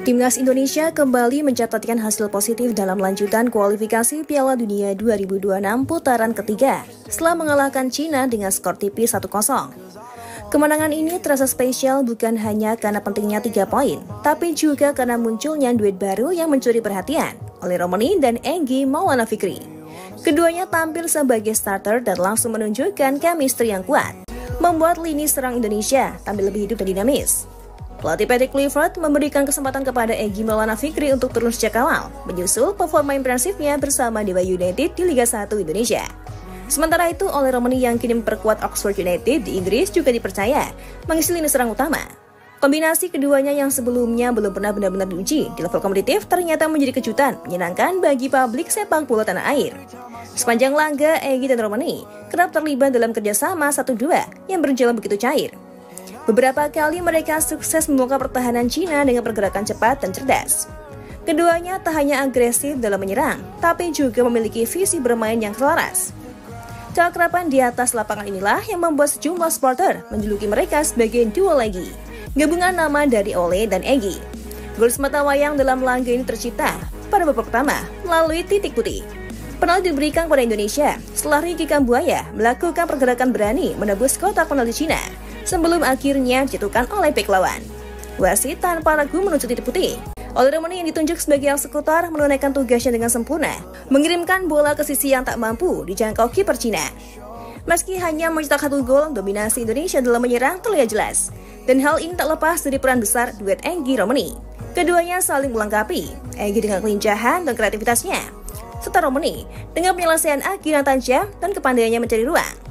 Timnas Indonesia kembali mencatatkan hasil positif dalam lanjutan kualifikasi Piala Dunia 2026 putaran ketiga setelah mengalahkan Cina dengan skor tipis 1-0. Kemenangan ini terasa spesial bukan hanya karena pentingnya 3 poin, tapi juga karena munculnya duet baru yang mencuri perhatian, Oleh Romani dan Egy Maulana Fikri. Keduanya tampil sebagai starter dan langsung menunjukkan chemistry yang kuat, membuat lini serang Indonesia tampil lebih hidup dan dinamis. Pelatih Patrick Kluivert memberikan kesempatan kepada Egy Maulana Fikri untuk turun sejak awal, menyusul performa impresifnya bersama Dewa United di Liga 1 Indonesia. Sementara itu, Oleh Romani yang kini memperkuat Oxford United di Inggris juga dipercaya mengisi lini serang utama. Kombinasi keduanya yang sebelumnya belum pernah benar-benar diuji di level kompetitif ternyata menjadi kejutan menyenangkan bagi publik sepak bola tanah air. Sepanjang laga, Egy dan Romani kerap terlibat dalam kerjasama 1-2 yang berjalan begitu cair. Beberapa kali mereka sukses membongkar pertahanan Cina dengan pergerakan cepat dan cerdas. Keduanya tak hanya agresif dalam menyerang, tapi juga memiliki visi bermain yang selaras. Keakraban di atas lapangan inilah yang membuat sejumlah supporter menjuluki mereka sebagai duo lagi, gabungan nama dari Oleh dan Egy. Gol sematawayang dalam laga ini tercipta pada babak pertama melalui titik putih. Penalti diberikan kepada Indonesia setelah Ricky Kambuaya melakukan pergerakan berani menebus kotak penalti Cina sebelum akhirnya dijatuhkan oleh bek lawan. Wasit tanpa ragu menuju titik putih. Oleh Romani yang ditunjuk sebagai eksekutor menunaikan tugasnya dengan sempurna, mengirimkan bola ke sisi yang tak mampu dijangkau kiper Cina. Meski hanya mencetak 1 gol, dominasi Indonesia dalam menyerang terlihat jelas. Dan hal ini tak lepas dari peran besar duet Egy Romani. Keduanya saling melengkapi, Egy dengan kelincahan dan kreativitasnya, serta Romani dengan penyelesaian akhir yang tajam dan kepandaiannya mencari ruang.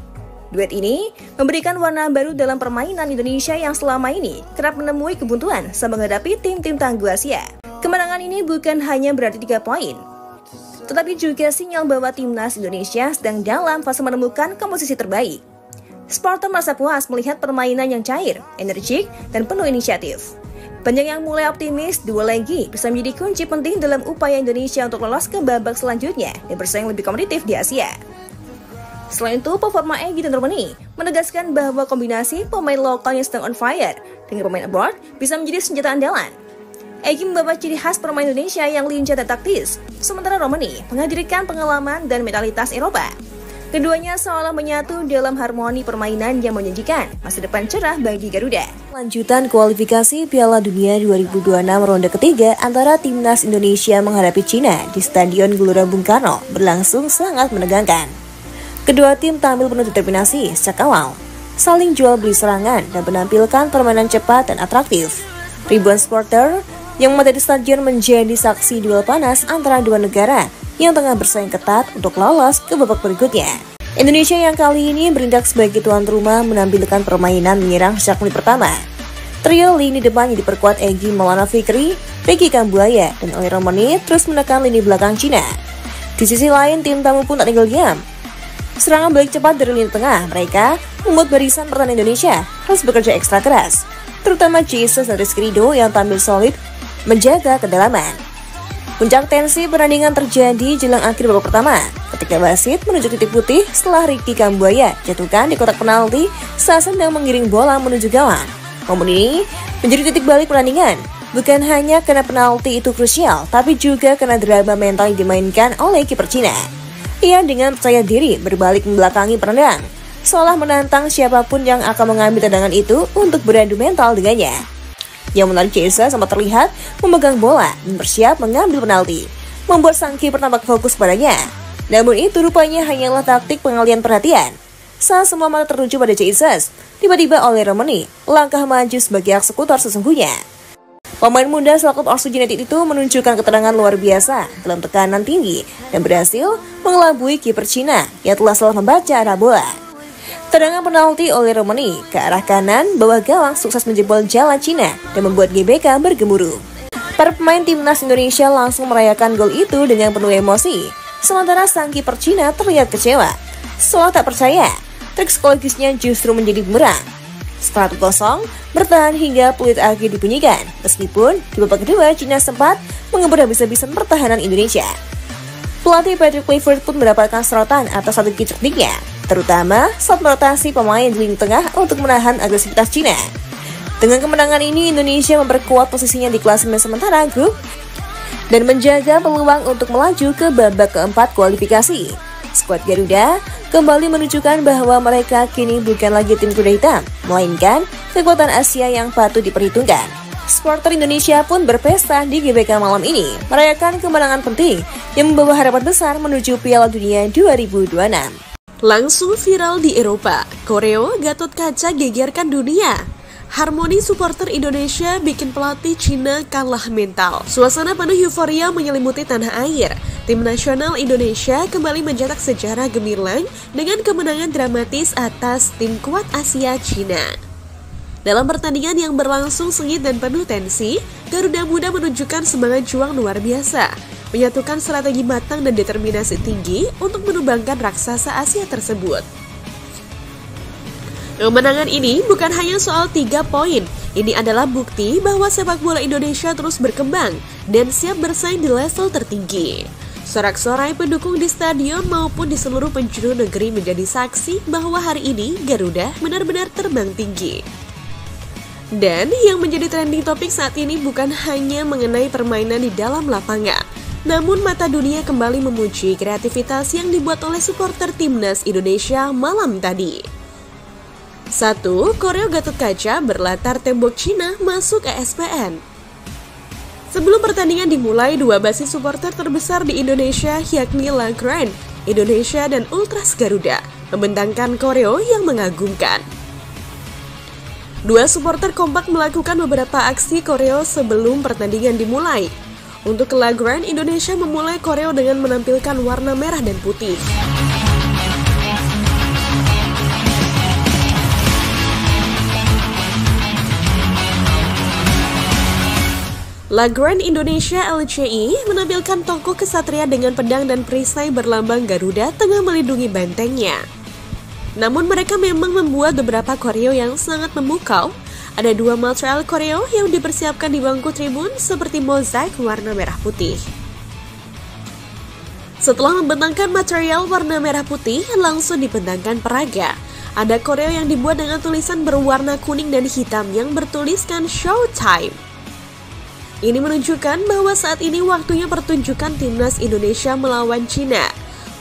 Duet ini memberikan warna baru dalam permainan Indonesia yang selama ini kerap menemui kebuntuan saat menghadapi tim-tim tangguh Asia. Kemenangan ini bukan hanya berarti 3 poin, tetapi juga sinyal bahwa timnas Indonesia sedang dalam fase menemukan komposisi terbaik. Supporter merasa puas melihat permainan yang cair, energik, dan penuh inisiatif. Banyak yang mulai optimis duo lagi bisa menjadi kunci penting dalam upaya Indonesia untuk lolos ke babak selanjutnya dan bersaing lebih kompetitif di Asia. Selain itu, performa Egy dan Romani menegaskan bahwa kombinasi pemain lokal yang sedang on fire dengan pemain abroad bisa menjadi senjata andalan. Egy membawa ciri khas permainan Indonesia yang lincah dan taktis, sementara Romani menghadirkan pengalaman dan mentalitas Eropa. Keduanya seolah menyatu dalam harmoni permainan yang menjanjikan masa depan cerah bagi Garuda. Lanjutan kualifikasi Piala Dunia 2026 ronde ketiga antara timnas Indonesia menghadapi Cina di Stadion Gelora Bung Karno berlangsung sangat menegangkan. Kedua tim tampil penuh determinasi sejak awal, saling jual beli serangan dan menampilkan permainan cepat dan atraktif. Ribuan supporter yang memadati stadion menjadi saksi duel panas antara dua negara yang tengah bersaing ketat untuk lolos ke babak berikutnya. Indonesia yang kali ini berindak sebagai tuan rumah menampilkan permainan menyerang sejak menit pertama. Trio lini depan yang diperkuat Egy Maulana Fikri, Ricky Kambuaya, dan Oleh Romani terus menekan lini belakang Cina. Di sisi lain, tim tamu pun tak tinggal diam. Serangan balik cepat dari lini tengah mereka membuat barisan pertahanan Indonesia harus bekerja ekstra keras, terutama Jesus dan Rizky Ridho yang tampil solid menjaga kedalaman. Puncak tensi pertandingan terjadi jelang akhir babak pertama ketika wasit menunjuk titik putih setelah Ricky Kambuaya jatuhkan di kotak penalti saat sedang mengiring bola menuju gawang. Momen ini menjadi titik balik pertandingan, bukan hanya karena penalti itu krusial, tapi juga karena drama mental yang dimainkan oleh kiper Cina. Ia dengan percaya diri berbalik membelakangi penendang, seolah menantang siapapun yang akan mengambil tendangan itu untuk beradu mental dengannya. Yang menarik, Chiesa sempat terlihat memegang bola dan bersiap mengambil penalti, membuat sang kiper tampak fokus padanya. Namun itu rupanya hanyalah taktik pengalian perhatian. Saat semua mata tertuju pada Chiesa, tiba-tiba Oleh Romani langkah maju sebagai eksekutor sesungguhnya. Pemain muda selaku Oxford United itu menunjukkan keterangan luar biasa dalam tekanan tinggi dan berhasil mengelabui kiper Cina yang telah salah membaca arah bola. Tendangan penalti Oleh Romani ke arah kanan bawah gawang sukses menjebol jalan Cina dan membuat GBK bergemuruh. Para pemain timnas Indonesia langsung merayakan gol itu dengan penuh emosi, sementara sang kiper Cina terlihat kecewa. Seolah tak percaya, trik psikologisnya justru menjadi bumerang. Setelah 1-0, bertahan hingga peluit akhir dibunyikan, meskipun di babak kedua Cina sempat mengebut habis-habisan pertahanan Indonesia. Pelatih Patrick Kluivert pun mendapatkan sorotan atas strategi tekniknya, terutama saat merotasi pemain di lini tengah untuk menahan agresivitas Cina. Dengan kemenangan ini, Indonesia memperkuat posisinya di klasemen sementara grup dan menjaga peluang untuk melaju ke babak keempat kualifikasi. Skuad Garuda kembali menunjukkan bahwa mereka kini bukan lagi tim kuda hitam, melainkan kekuatan Asia yang patut diperhitungkan. Supporter Indonesia pun berpesta di GBK malam ini, merayakan kemenangan penting yang membawa harapan besar menuju Piala Dunia 2026. Langsung viral di Eropa, koreo Gatot Kaca gegerkan dunia. Harmoni supporter Indonesia bikin pelatih Cina kalah mental. Suasana penuh euforia menyelimuti tanah air. Tim nasional Indonesia kembali mencetak sejarah gemilang dengan kemenangan dramatis atas tim kuat Asia Cina. Dalam pertandingan yang berlangsung sengit dan penuh tensi, Garuda Muda menunjukkan semangat juang luar biasa, menyatukan strategi matang dan determinasi tinggi untuk menumbangkan raksasa Asia tersebut. Kemenangan ini bukan hanya soal 3 poin, ini adalah bukti bahwa sepak bola Indonesia terus berkembang dan siap bersaing di level tertinggi. Sorak-sorai pendukung di stadion maupun di seluruh penjuru negeri menjadi saksi bahwa hari ini Garuda benar-benar terbang tinggi. Dan yang menjadi trending topik saat ini bukan hanya mengenai permainan di dalam lapangan, namun mata dunia kembali memuji kreativitas yang dibuat oleh supporter timnas Indonesia malam tadi. 1. Koreo Gatot Kaca berlatar tembok Cina masuk ESPN. Sebelum pertandingan dimulai, 2 basis supporter terbesar di Indonesia yakni La Grande Indonesia dan Ultras Garuda membentangkan koreo yang mengagumkan. 2 supporter kompak melakukan beberapa aksi koreo sebelum pertandingan dimulai. Untuk La Grande Indonesia memulai koreo dengan menampilkan warna merah dan putih. La Grande Indonesia LCI menampilkan tokoh kesatria dengan pedang dan perisai berlambang Garuda tengah melindungi bentengnya. Namun mereka memang membuat beberapa koreo yang sangat memukau. Ada 2 material koreo yang dipersiapkan di bangku tribun seperti mozaik warna merah putih. Setelah membentangkan material warna merah putih, langsung dibentangkan peraga. Ada koreo yang dibuat dengan tulisan berwarna kuning dan hitam yang bertuliskan Showtime. Ini menunjukkan bahwa saat ini waktunya pertunjukan timnas Indonesia melawan Cina.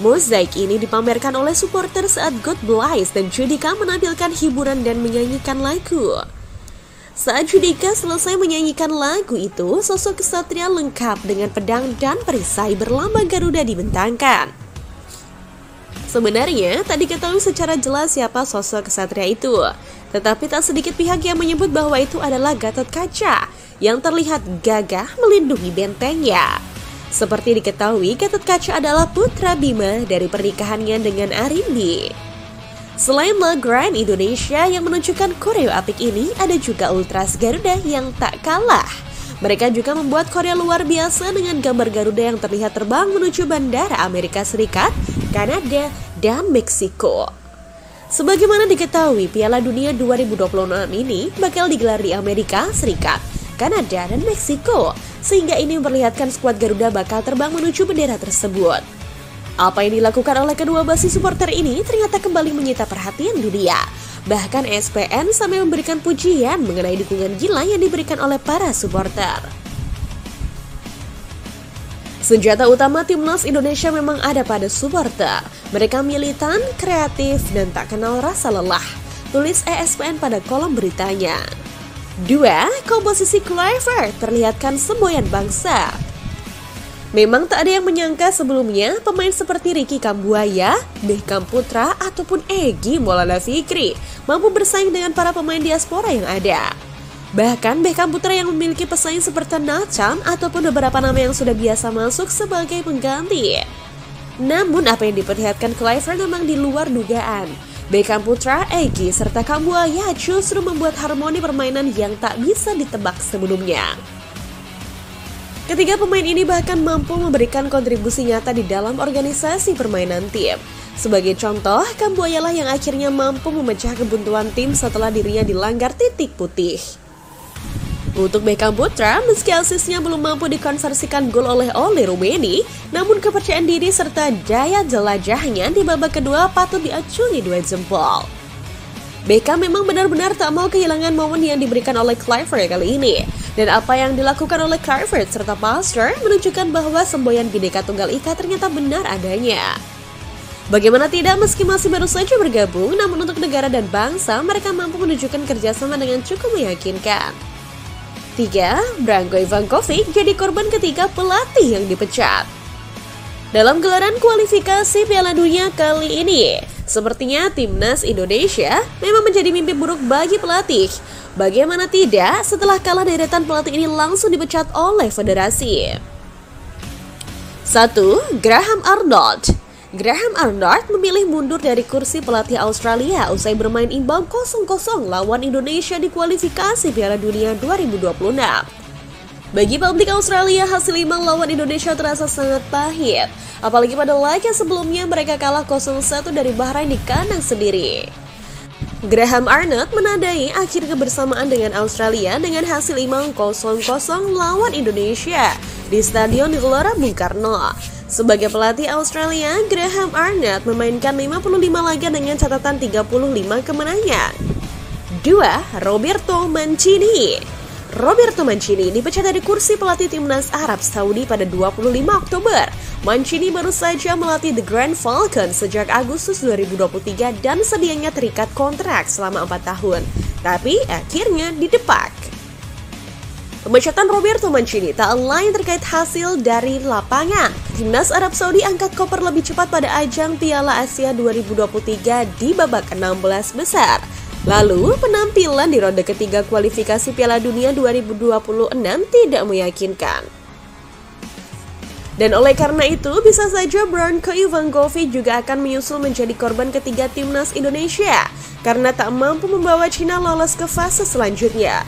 Mozaik ini dipamerkan oleh supporter saat God Bless dan Judika menampilkan hiburan dan menyanyikan lagu. Saat Judika selesai menyanyikan lagu itu, sosok kesatria lengkap dengan pedang dan perisai berlambang Garuda dibentangkan. Sebenarnya tak diketahui secara jelas siapa sosok kesatria itu, tetapi tak sedikit pihak yang menyebut bahwa itu adalah Gatot Kaca yang terlihat gagah melindungi bentengnya. Seperti diketahui, Gatot Kaca adalah putra Bima dari pernikahannya dengan Arindi. Selain La Grande Indonesia yang menunjukkan koreo apik ini, ada juga Ultras Garuda yang tak kalah. Mereka juga membuat koreo luar biasa dengan gambar Garuda yang terlihat terbang menuju bandara Amerika Serikat, Kanada, dan Meksiko. Sebagaimana diketahui, Piala Dunia 2026 ini bakal digelar di Amerika Serikat, Kanada, dan Meksiko, sehingga ini memperlihatkan skuad Garuda bakal terbang menuju bendera tersebut. Apa yang dilakukan oleh kedua basis supporter ini ternyata kembali menyita perhatian dunia. Bahkan ESPN sampai memberikan pujian mengenai dukungan gila yang diberikan oleh para supporter. Senjata utama timnas Indonesia memang ada pada supporter. Mereka militan, kreatif, dan tak kenal rasa lelah, tulis ESPN pada kolom beritanya. 2. Komposisi clever terlihatkan semboyan bangsa. Memang tak ada yang menyangka sebelumnya pemain seperti Ricky Kambuaya, Beckham Putra, ataupun Egy Maulana Fikri mampu bersaing dengan para pemain diaspora yang ada. Bahkan Beckham Putra yang memiliki pesaing seperti Nathan ataupun beberapa nama yang sudah biasa masuk sebagai pengganti. Namun apa yang diperlihatkan Kluivert memang di luar dugaan. Beckham Putra, Egy, serta Kambuaya justru membuat harmoni permainan yang tak bisa ditebak sebelumnya. Ketiga pemain ini bahkan mampu memberikan kontribusi nyata di dalam organisasi permainan tim. Sebagai contoh, Kambuaya lah yang akhirnya mampu memecah kebuntuan tim setelah dirinya dilanggar titik putih. Untuk Beckham Putra, meski asisnya belum mampu dikonversikan gol oleh Oli Rumeni, namun kepercayaan diri serta daya jelajahnya di babak kedua patut diacungi 2 jempol. Beckham memang benar-benar tak mau kehilangan momen yang diberikan oleh Kluivert kali ini. Dan apa yang dilakukan oleh Kluivert serta Pasta menunjukkan bahwa semboyan Bhinneka Tunggal Ika ternyata benar adanya. Bagaimana tidak, meski masih baru saja bergabung, namun untuk negara dan bangsa mereka mampu menunjukkan kerjasama dengan cukup meyakinkan. 3. Branko Ivankovic jadi korban ketiga pelatih yang dipecat. Dalam gelaran kualifikasi Piala Dunia kali ini, sepertinya timnas Indonesia memang menjadi mimpi buruk bagi pelatih. Bagaimana tidak, setelah kalah deretan pelatih ini langsung dipecat oleh federasi. 1. Graham Arnold. Graham Arnold memilih mundur dari kursi pelatih Australia usai bermain imbang 0-0 lawan Indonesia di kualifikasi Piala Dunia 2026. Bagi publik Australia, hasil imbang lawan Indonesia terasa sangat pahit. Apalagi pada laga sebelumnya mereka kalah 0-1 dari Bahrain di kandang sendiri. Graham Arnold menandai akhir kebersamaan dengan Australia dengan hasil imbang 0-0 lawan Indonesia di Stadion Gelora Bung Karno. Sebagai pelatih Australia, Graham Arnold memainkan 55 laga dengan catatan 35 kemenangan. 2. Roberto Mancini. Roberto Mancini dipecat dari kursi pelatih timnas Arab Saudi pada 25 Oktober. Mancini baru saja melatih The Grand Falcon sejak Agustus 2023 dan sedianya terikat kontrak selama 4 tahun. Tapi akhirnya didepak. Pemecatan Roberto Mancini tak lain terkait hasil dari lapangan. Timnas Arab Saudi angkat koper lebih cepat pada ajang Piala Asia 2023 di babak 16 besar. Lalu, penampilan di ronde ketiga kualifikasi Piala Dunia 2026 tidak meyakinkan. Dan oleh karena itu, bisa saja Branko Ivankovic juga akan menyusul menjadi korban ketiga timnas Indonesia karena tak mampu membawa Cina lolos ke fase selanjutnya.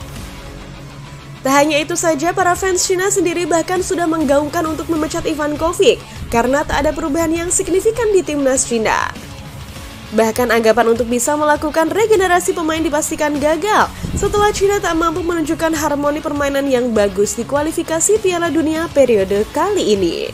Tak hanya itu saja, para fans Cina sendiri bahkan sudah menggaungkan untuk memecat Ivankovic karena tak ada perubahan yang signifikan di timnas Cina. Bahkan anggapan untuk bisa melakukan regenerasi pemain dipastikan gagal setelah Cina tak mampu menunjukkan harmoni permainan yang bagus di kualifikasi Piala Dunia periode kali ini.